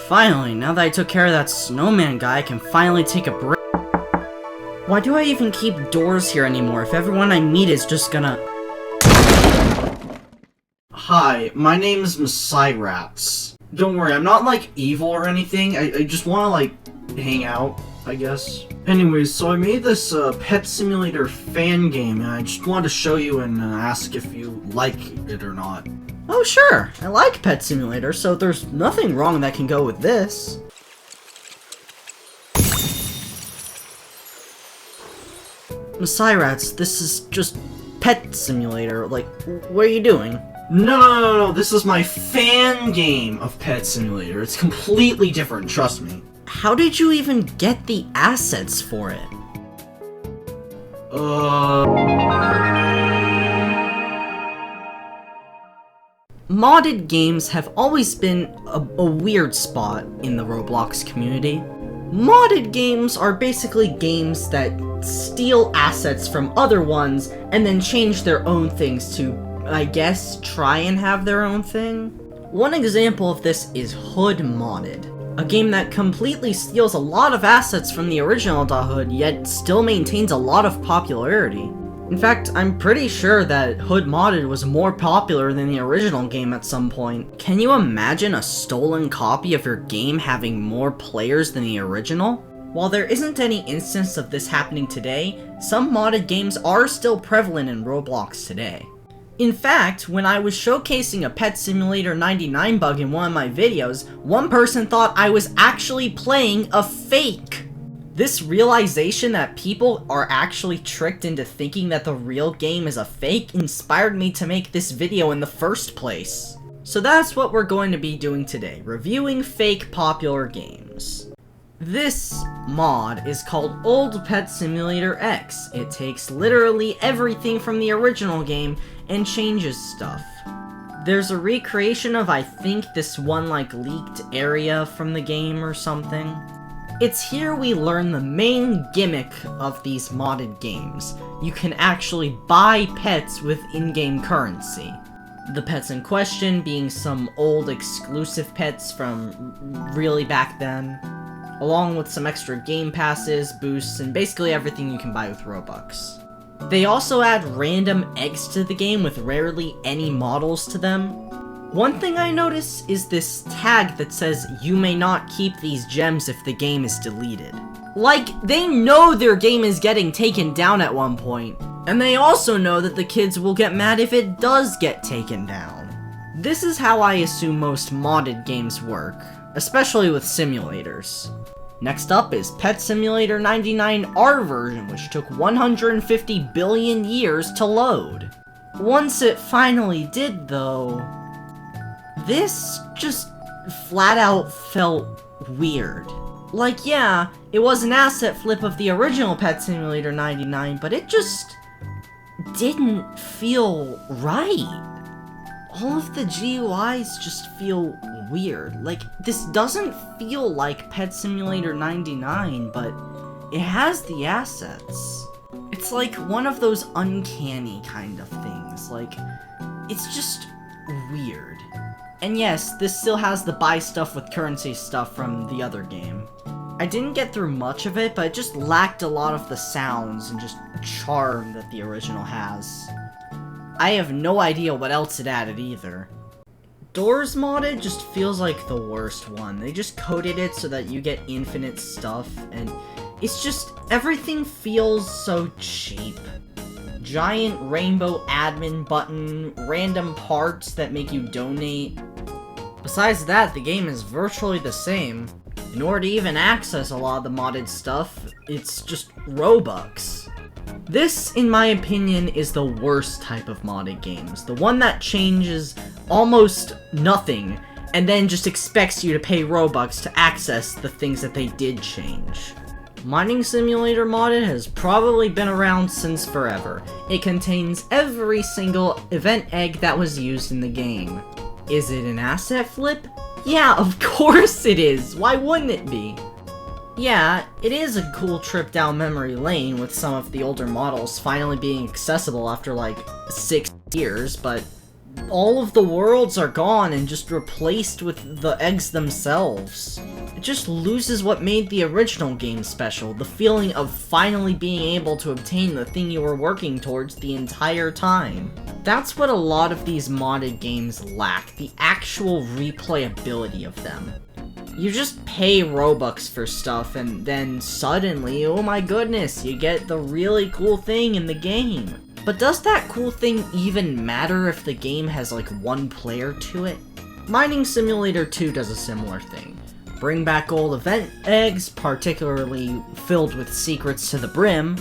Finally, now that I took care of that snowman guy, I can finally take a break. Why do I even keep doors here anymore if everyone I meet is just gonna... Hi, my name's Rats. Don't worry, I'm not like evil or anything, I just wanna like hang out, I guess. Anyways, so I made this Pet Simulator fan game, and I just wanted to show you and ask if you like it or not. Oh sure, I like Pet Simulator, so there's nothing wrong that can go with this. Rats, this is just Pet Simulator, like, what are you doing? No, this is my fan game of Pet Simulator. It's completely different, trust me. How did you even get the assets for it? Modded games have always been a weird spot in the Roblox community. Modded games are basically games that steal assets from other ones and then change their own things to, I guess, try and have their own thing. One example of this is Hood Modded, a game that completely steals a lot of assets from the original Hood, yet still maintains a lot of popularity. In fact, I'm pretty sure that Hood Modded was more popular than the original game at some point. Can you imagine a stolen copy of your game having more players than the original? While there isn't any instance of this happening today, some modded games are still prevalent in Roblox today. In fact, when I was showcasing a Pet Simulator 99 bug in one of my videos, one person thought I was actually playing a fake! This realization that people are actually tricked into thinking that the real game is a fake inspired me to make this video in the first place. So that's what we're going to be doing today, reviewing fake popular games. This mod is called Old Pet Simulator X. It takes literally everything from the original game and changes stuff. There's a recreation of, I think, this one like leaked area from the game or something. It's here we learn the main gimmick of these modded games. You can actually buy pets with in-game currency. The pets in question being some old exclusive pets from really back then, along with some extra game passes, boosts, and basically everything you can buy with Robux. They also add random eggs to the game with rarely any models to them. One thing I notice is this tag that says you may not keep these gems if the game is deleted. Like, they know their game is getting taken down at one point, and they also know that the kids will get mad if it does get taken down. This is how I assume most modded games work, especially with simulators. Next up is Pet Simulator 99 R version, which took 150 billion years to load. Once it finally did though, this just flat out felt weird. Like, yeah, it was an asset flip of the original Pet Simulator 99, but it just didn't feel right. All of the GUIs just feel weird. Like, this doesn't feel like Pet Simulator 99, but it has the assets. It's like one of those uncanny kind of things. Like, it's just weird. And yes, this still has the buy stuff with currency stuff from the other game. I didn't get through much of it, but it just lacked a lot of the sounds and just charm that the original has. I have no idea what else it added either. Doors Modded just feels like the worst one. They just coded it so that you get infinite stuff, and it's just, everything feels so cheap. Giant rainbow admin button, random parts that make you donate. Besides that, the game is virtually the same. In order to even access a lot of the modded stuff, it's just Robux. This, in my opinion, is the worst type of modded games. The one that changes almost nothing, and then just expects you to pay Robux to access the things that they did change. Mining Simulator Modded has probably been around since forever. It contains every single event egg that was used in the game. Is it an asset flip? Yeah, of course it is! Why wouldn't it be? Yeah, it is a cool trip down memory lane with some of the older models finally being accessible after like 6 years, but all of the worlds are gone and just replaced with the eggs themselves. It just loses what made the original game special, the feeling of finally being able to obtain the thing you were working towards the entire time. That's what a lot of these modded games lack, the actual replayability of them. You just pay Robux for stuff and then suddenly, oh my goodness, you get the really cool thing in the game. But does that cool thing even matter if the game has like one player to it? Mining Simulator 2 does a similar thing. Bring back old event eggs, particularly filled with secrets to the brim,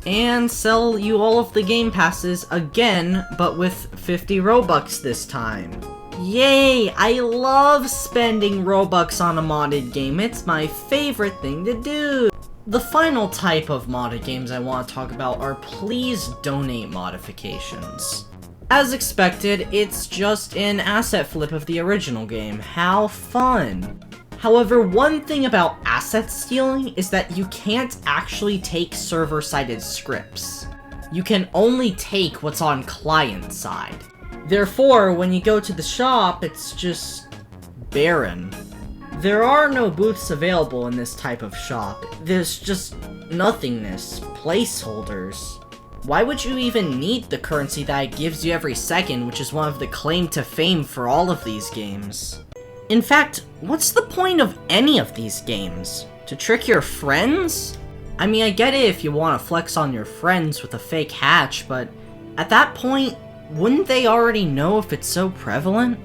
and sell you all of the game passes again, but with 50 Robux this time. Yay! I love spending Robux on a modded game, it's my favorite thing to do! The final type of modded games I want to talk about are please donate modifications. As expected, it's just an asset flip of the original game. How fun! However, one thing about asset stealing is that you can't actually take server-sided scripts. You can only take what's on client side. Therefore, when you go to the shop, it's just barren. There are no booths available in this type of shop. There's just nothingness, placeholders. Why would you even need the currency that it gives you every second, which is one of the claim to fame for all of these games? In fact, what's the point of any of these games? To trick your friends? I mean, I get it if you want to flex on your friends with a fake hatch, but at that point, wouldn't they already know if it's so prevalent?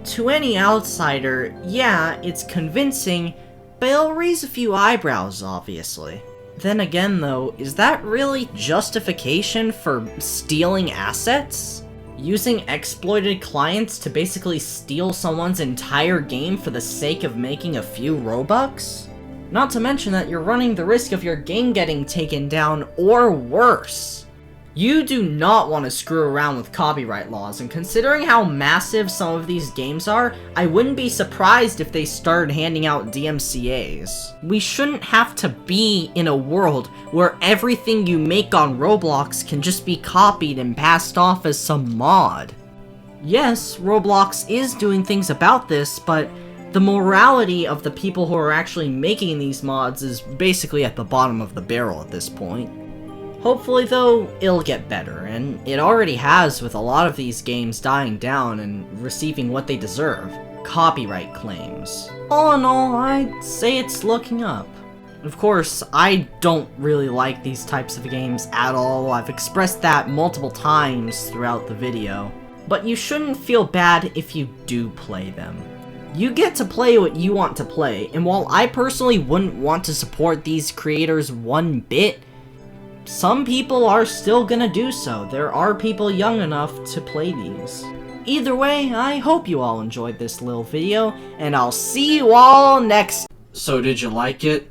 To any outsider, yeah, it's convincing, but it'll raise a few eyebrows, obviously. Then again though, is that really justification for stealing assets? Using exploited clients to basically steal someone's entire game for the sake of making a few Robux? Not to mention that you're running the risk of your game getting taken down, or worse. You do not want to screw around with copyright laws, and considering how massive some of these games are, I wouldn't be surprised if they started handing out DMCAs. We shouldn't have to be in a world where everything you make on Roblox can just be copied and passed off as some mod. Yes, Roblox is doing things about this, but the morality of the people who are actually making these mods is basically at the bottom of the barrel at this point. Hopefully though, it'll get better, and it already has with a lot of these games dying down and receiving what they deserve, copyright claims. All in all, I'd say it's looking up. Of course, I don't really like these types of games at all, I've expressed that multiple times throughout the video. But you shouldn't feel bad if you do play them. You get to play what you want to play, and while I personally wouldn't want to support these creators one bit, some people are still gonna do so. There are people young enough to play these. Either way, I hope you all enjoyed this little video, and I'll see you all next. So did you like it?